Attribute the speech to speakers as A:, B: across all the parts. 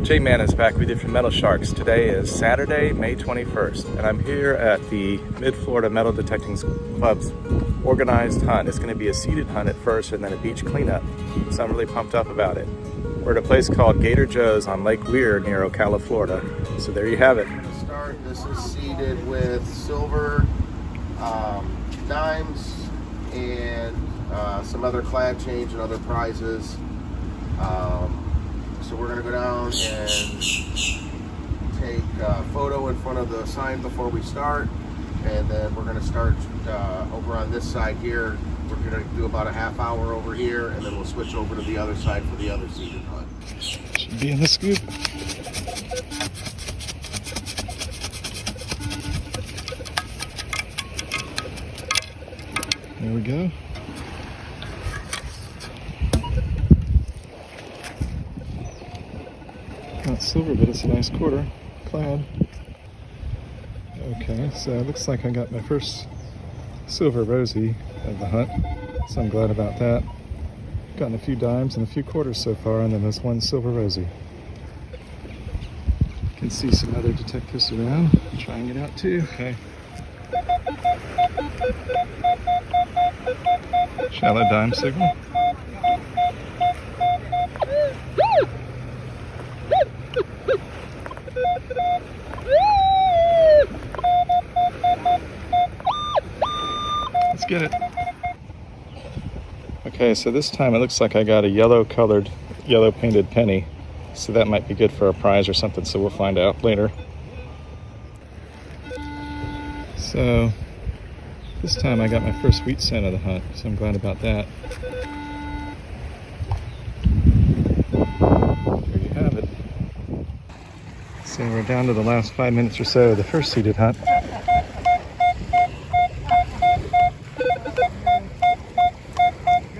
A: J-Man is back with you from Metal Sharks. Today is Saturday, May 21st, and I'm here at the Mid-Florida Metal Detecting Club's organized hunt. It's going to be a seated hunt at first and then a beach cleanup, so I'm really pumped up about it. We're at a place called Gator Joe's on Lake Weir near Ocklawaha, Florida. So there you have it.
B: To start, this is seated with silver, dimes, and some other clad change and other prizes. So we're going to go down and take a photo in front of the sign before we start, and then we're going to start over on this side here. We're going to do about a half hour over here, and then we'll switch over to the other side for the other seated hunt.
A: Should be in the scoop. There we go. Not silver, but it's a nice quarter clad. Okay, so it looks like I got my first silver rosy of the hunt, so I'm glad about that. Gotten a few dimes and a few quarters so far, and then there's one silver rosy. You can see some other detectives around, trying it out too. Okay. Shallow dime signal. Let's get it. Okay, so this time it looks like I got a yellow painted penny. So that might be good for a prize or something, so we'll find out later. So this time I got my first wheat cent of the hunt, so I'm glad about that. There you have it. So we're down to the last 5 minutes or so of the first seated hunt.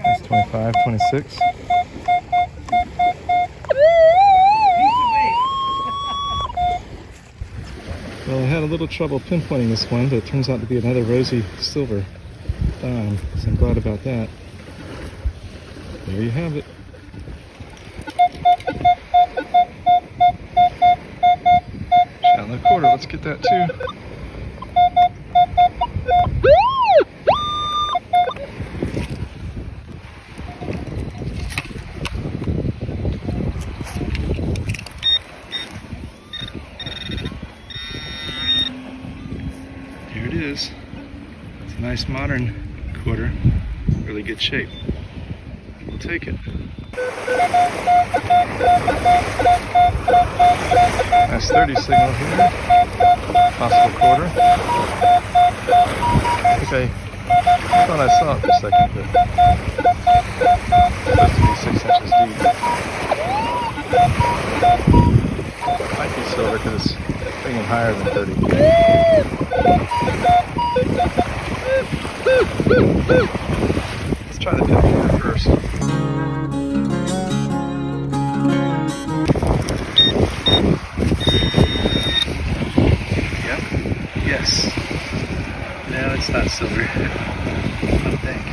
A: That's 25, 26. Well, I had a little trouble pinpointing this one, but it turns out to be another rosy silver dime, so I'm glad about that. There you have it. Shallow quarter, let's get that too. Here it is. It's a nice modern quarter, really good shape. We'll take it. Nice 30 signal here. Possible quarter. Okay, I thought I saw it for a second, but it's supposed to be 6 inches deep. Might be silver because it's thinking higher than 30. Let's try the pin quarter first. Yep. Yes. No, it's not silver. I don't think.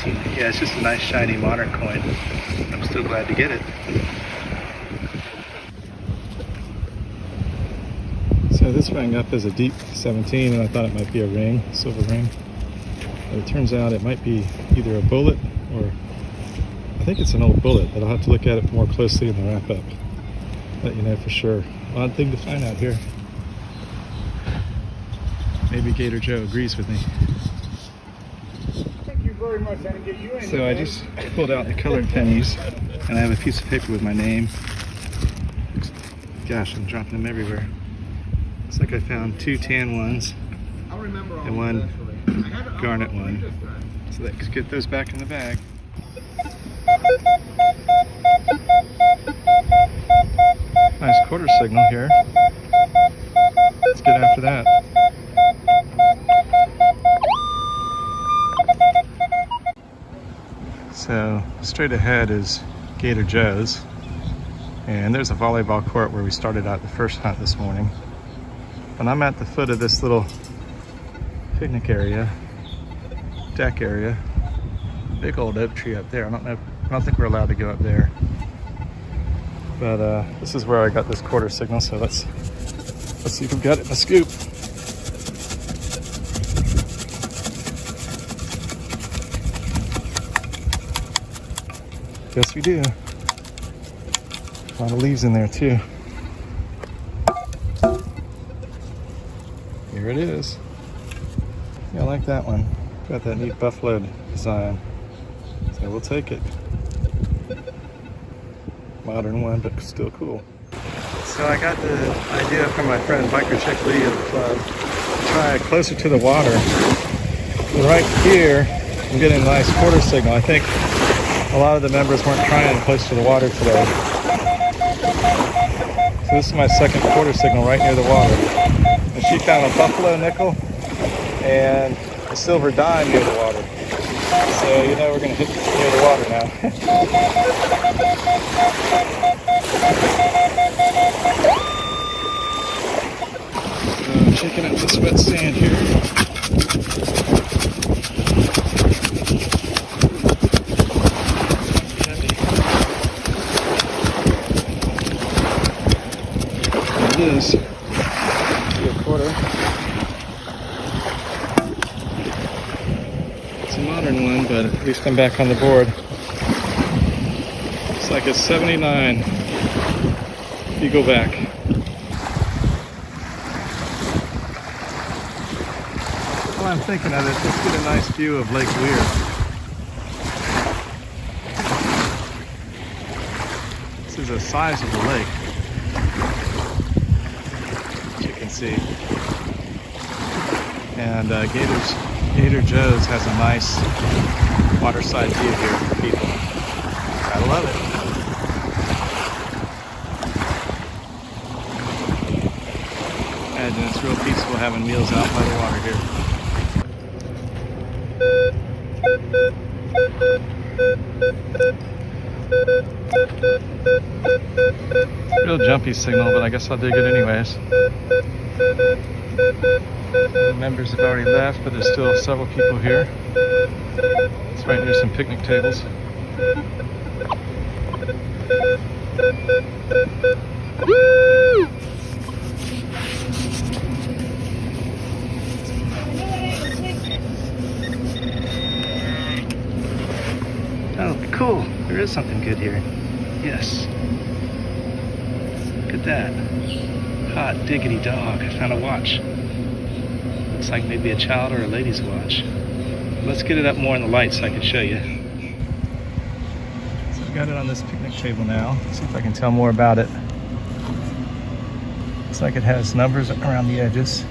A: 19. Yeah, it's just a nice shiny modern coin. I'm still glad to get it. So this rang up as a deep 17, and I thought it might be a ring, silver ring. But it turns out it might be either a bullet or I think it's an old bullet, but I'll have to look at it more closely in the wrap up. Let you know for sure. Odd thing to find out here. Maybe Gator Joe agrees with me.
C: Thank you very much. I didn't get you in.
A: So I just pulled out the colored pennies, and I have a piece of paper with my name. Gosh, I'm dropping them everywhere. Looks like I found 2 tan ones and 1 garnet one. So let's get those back in the bag. Nice quarter signal here. Let's get after that. So straight ahead is Gator Joe's, and there's a volleyball court where we started out the first hunt this morning. And I'm at the foot of this little picnic area, deck area. Big old oak tree up there. I don't think we're allowed to go up there. But this is where I got this quarter signal, so let's see if we've got it in the scoop. Yes, we do. A lot of leaves in there too. Here it is. Yeah, I like that one. Got that neat buffalo design. So we'll take it. Modern one, but still cool. So I got the idea from my friend Biker Chick Lee of the club to try closer to the water. And right here, I'm getting a nice quarter signal. I think a lot of the members weren't trying close to the water today. So this is my second quarter signal right near the water. And she found a buffalo nickel and a silver dime near the water. So you know we're gonna hit near the water now. So I'm shaking up this wet sand here. There it is. A quarter. It's a modern one, but at least I'm back on the board. It's like a 79 Eagleback. While I'm thinking of it, let's get a nice view of Lake Weir. This is a sizable lake, as you can see. And Gator Joe's has a nice waterside view here for people. I love it. And it's real peaceful having meals out by the water here. Real jumpy signal, but I guess I'll dig it anyways. The members have already left, but there's still several people here. It's right near some picnic tables. Woo! Oh, cool. There is something good here. Yes. Look at that. Hot diggity dog. I found a watch. Looks like maybe a child or a lady's watch. Let's get it up more in the light so I can show you. So I've got it on this picnic table now. Let's see if I can tell more about it. Looks like it has numbers around the edges.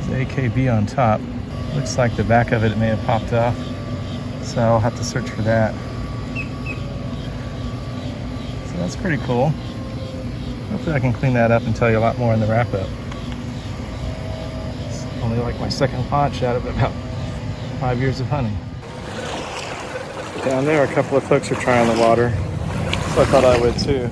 A: There's AKB on top. Looks like the back of it may have popped off. So I'll have to search for that. So that's pretty cool. Hopefully I can clean that up and tell you a lot more in the wrap up. It's only like my second watch out of about 5 years of hunting. Down there, a couple of folks are trying the water, so I thought I would too.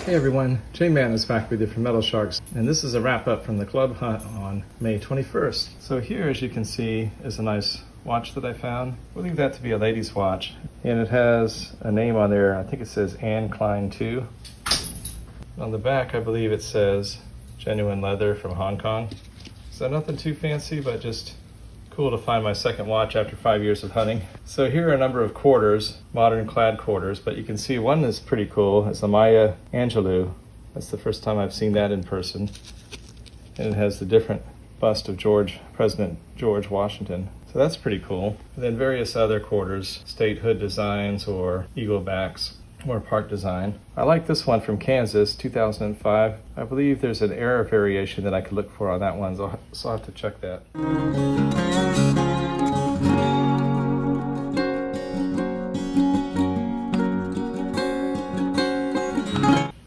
A: Hey everyone, J-Man is back with you from Metal Sharks, and this is a wrap up from the club hunt on May 21st. So here, as you can see, is a nice watch that I found. I believe that to be a lady's watch, and it has a name on there. I think it says Anne Klein 2. On the back, I believe it says genuine leather from Hong Kong. So nothing too fancy, but just cool to find my second watch after 5 years of hunting. So here are a number of quarters, modern clad quarters, but you can see one is pretty cool. It's a Maya Angelou. That's the first time I've seen that in person. And it has the different bust of President George Washington. So that's pretty cool. And then various other quarters, state hood designs or eagle backs or park design. I like this one from Kansas, 2005. I believe there's an error variation that I could look for on that one, so I'll have to check that.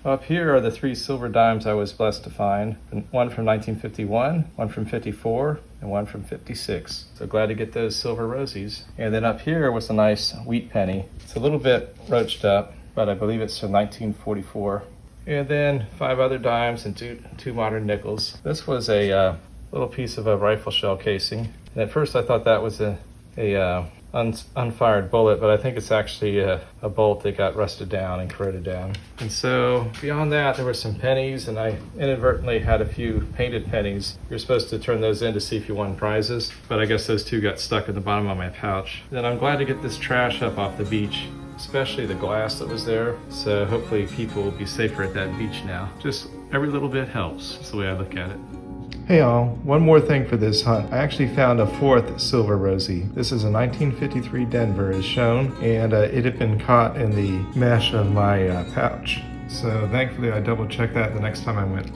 A: Up here are the 3 silver dimes I was blessed to find. One from 1951, one from 54, and one from 56. So glad to get those silver rosies. And then up here was a nice wheat penny. It's a little bit roached up, but I believe it's from 1944. And then 5 other dimes and two modern nickels. This was a little piece of a rifle shell casing. And at first I thought that was a unfired bullet, but I think it's actually a bolt that got rusted down and corroded down. And so beyond that, there were some pennies, and I inadvertently had a few painted pennies. You're supposed to turn those in to see if you won prizes, but I guess those two got stuck in the bottom of my pouch. Then I'm glad to get this trash up off the beach, especially the glass that was there. So hopefully people will be safer at that beach now. Just every little bit helps. That's the way I look at it. Hey all, one more thing for this hunt. I actually found a fourth silver rosy. This is a 1953 Denver as shown, and it had been caught in the mesh of my pouch. So thankfully I double checked that the next time I went.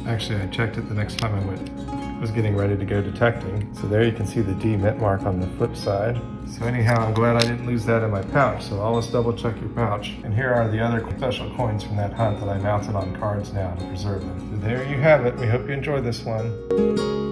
A: Actually, I checked it the next time I was getting ready to go detecting. So there you can see the D mint mark on the flip side. So anyhow, I'm glad I didn't lose that in my pouch. So always double check your pouch. And here are the other special coins from that hunt that I mounted on cards now to preserve them. So there you have it. We hope you enjoyed this one.